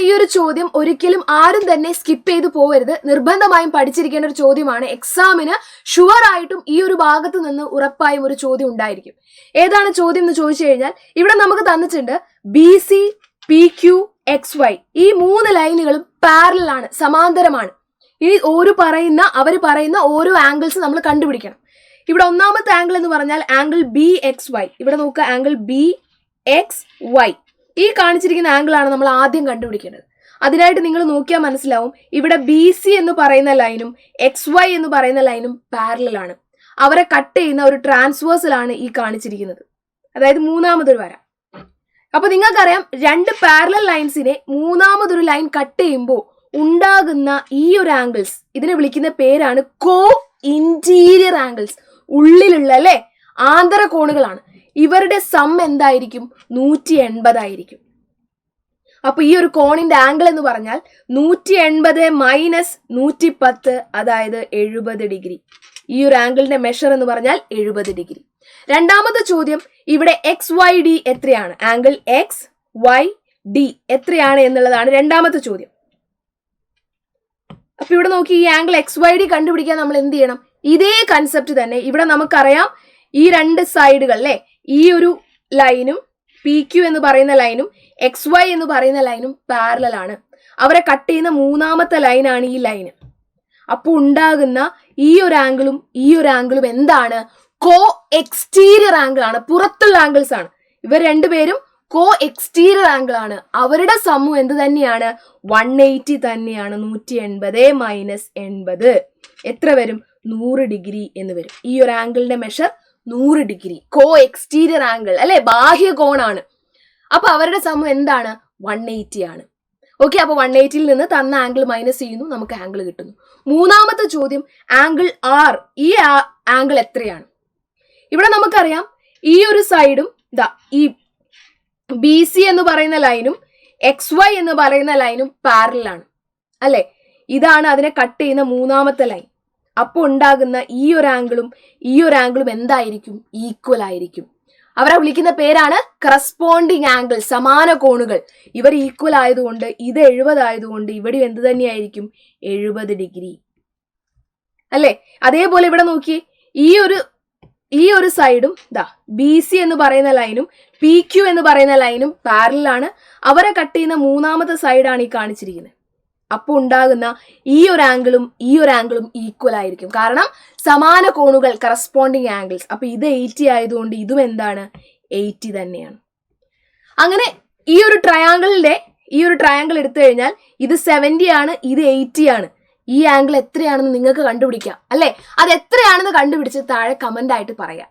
ഈ ഒരു ചോദ്യം ഒരിക്കലും ആരും തന്നെ സ്കിപ്പ് ചെയ്തു പോകരുത്. നിർബന്ധമായും പഠിച്ചിരിക്കേണ്ട ഒരു ചോദ്യമാണ്. എക്സാമിന് ഷുവർ ആയിട്ടും ഈ ഒരു ഭാഗത്ത് നിന്ന് ഉറപ്പായും ഒരു ചോദ്യം ഉണ്ടായിരിക്കും. ഏതാണ് ചോദ്യം എന്ന് ചോദിച്ചു കഴിഞ്ഞാൽ ഇവിടെ നമുക്ക് തന്നിട്ടുണ്ട് BC, PQ, XY ഈ 3 ലൈനുകളും പാരലൽ ആണ്, സമാന്തരമാണ്. ഈ അവർ പറയുന്ന ഓരോ ആംഗിൾസ് നമ്മൾ കണ്ടുപിടിക്കണം. ഇവിടെ ഒന്നാമത്തെ ആംഗിൾ എന്ന് പറഞ്ഞാൽ ആംഗിൾ BXY. ഇവിടെ നോക്കുക, ആംഗിൾ BXY. ഈ കാണിച്ചിരിക്കുന്ന ആംഗിൾ ആണ് നമ്മൾ ആദ്യം കണ്ടുപിടിക്കേണ്ടത്. അതിനായിട്ട് നിങ്ങൾ നോക്കിയാൽ മനസ്സിലാവും, ഇവിടെ BC എന്ന് പറയുന്ന ലൈനും XY എന്ന് പറയുന്ന ലൈനും പാരലൽ ആണ്. അവരെ കട്ട് ചെയ്യുന്ന ഒരു ട്രാൻസ്വേഴ്സലാണ് ഈ കാണിച്ചിരിക്കുന്നത്, അതായത് മൂന്നാമതൊരു വര. അപ്പൊ നിങ്ങൾക്കറിയാം, 2 പാരലൽ ലൈൻസിനെ മൂന്നാമതൊരു ലൈൻ കട്ട് ചെയ്യുമ്പോൾ ഉണ്ടാകുന്ന ഈ ഒരു ആംഗിൾസ്, ഇതിനെ വിളിക്കുന്ന പേരാണ് കോ ഇന്റീരിയർ ആംഗിൾസ്. ഉള്ളിലുള്ള അല്ലെ ആന്തര കോണുകളാണ്. ഇവരുടെ സം എന്തായിരിക്കും? 180 ആയിരിക്കും. അപ്പൊ ഈ ഒരു കോണിന്റെ ആംഗിൾ എന്ന് പറഞ്ഞാൽ 180 മൈനസ് 110, അതായത് 70 ഡിഗ്രി. ഈ ഒരു ആംഗിളിന്റെ മെഷർ എന്ന് പറഞ്ഞാൽ 70 ഡിഗ്രി. രണ്ടാമത്തെ ചോദ്യം, ഇവിടെ XYD എത്രയാണ്? ആംഗിൾ XYD എത്രയാണ് എന്നുള്ളതാണ് രണ്ടാമത്തെ ചോദ്യം. അപ്പൊ ഇവിടെ നോക്കി, ഈ ആംഗിൾ XYD കണ്ടുപിടിക്കാൻ നമ്മൾ എന്ത് ചെയ്യണം? ഇതേ കൺസെപ്റ്റ് തന്നെ. ഇവിടെ നമുക്കറിയാം, ഈ 2 സൈഡുകൾ അല്ലെ, ഈ ഒരു ലൈനും PQ എന്ന് പറയുന്ന ലൈനും XY എന്ന് പറയുന്ന ലൈനും പാരലൽ ആണ്. അവരെ കട്ട് ചെയ്യുന്ന മൂന്നാമത്തെ ലൈനാണ് ഈ ലൈന്. അപ്പോൾ ഉണ്ടാകുന്ന ഈ ഒരു ആംഗിളും എന്താണ്? കോ എക്സ്റ്റീരിയർ ആംഗിൾ ആണ്, പുറത്തുള്ള ആംഗിൾസ് ആണ്. ഇവർ രണ്ടുപേരും കോ എക്സ്റ്റീരിയർ ആംഗിൾ ആണ്. അവരുടെ സമ്മു എന്ത് തന്നെയാണ്? 180 തന്നെയാണ്. 180 മൈനസ് 80 എത്ര വരും? 100 ഡിഗ്രി എന്ന് വരും. ഈ ഒരു ആംഗിളിന്റെ മെഷർ 100 ഡിഗ്രി. കോ എക്സ്റ്റീരിയർ ആംഗിൾ അല്ലെ, ബാഹ്യ കോണാണ്. അപ്പൊ അവരുടെ സമ്മു എന്താണ്? 180 ആണ്. ഓക്കെ, അപ്പൊ 180ൽ നിന്ന് തന്ന ആംഗിൾ മൈനസ് ചെയ്യുന്നു, നമുക്ക് ആംഗിൾ കിട്ടുന്നു. മൂന്നാമത്തെ ചോദ്യം, ആംഗിൾ R. ഈ ആംഗിൾ എത്രയാണ്? ഇവിടെ നമുക്കറിയാം, ഈ ഒരു സൈഡും ഈ BC എന്ന് പറയുന്ന ലൈനും XY എന്ന് പറയുന്ന ലൈനും പാരലൽ ആണ് അല്ലെ. ഇതാണ് അതിനെ കട്ട് ചെയ്യുന്ന മൂന്നാമത്തെ ലൈൻ. അപ്പോൾ ഉണ്ടാകുന്ന ഈ ഒരു ആംഗിളും എന്തായിരിക്കും? ഈക്വൽ ആയിരിക്കും. അവരെ വിളിക്കുന്ന പേരാണ് കറസ്പോണ്ടിങ് ആംഗിൾ, സമാന കോണുകൾ. ഇവർ ഈക്വൽ ആയതുകൊണ്ട്, ഇത് 70 ആയതുകൊണ്ട് ഇവിടെ എന്ത് തന്നെയായിരിക്കും? 70 ഡിഗ്രി അല്ലെ. അതേപോലെ ഇവിടെ നോക്കി, ഈ ഒരു സൈഡും BC എന്ന് പറയുന്ന ലൈനും PQ എന്ന് പറയുന്ന ലൈനും പാരലൽ ആണ്. അവരെ കട്ട് ചെയ്യുന്ന മൂന്നാമത്തെ സൈഡാണ് ഈ കാണിച്ചിരിക്കുന്നത്. അപ്പോൾ ഉണ്ടാകുന്ന ഈ ഒരു ആംഗിളും ഈക്വൽ ആയിരിക്കും. കാരണം സമാന കോണുകൾ, കറസ്പോണ്ടിങ് ആംഗിൾസ്. അപ്പൊ ഇത് 80 ആയതുകൊണ്ട് ഇതും എന്താണ്? 80 തന്നെയാണ്. അങ്ങനെ ഈ ഒരു ട്രയാങ്കിൾ എടുത്തു കഴിഞ്ഞാൽ ഇത് 70 ആണ്, ഇത് 80 ആണ്. ഈ ആംഗിൾ എത്രയാണെന്ന് നിങ്ങൾക്ക് കണ്ടുപിടിക്കാം അല്ലെ. അത് എത്രയാണെന്ന് കണ്ടുപിടിച്ച് താഴെ കമന്റ് ആയിട്ട് പറയാം.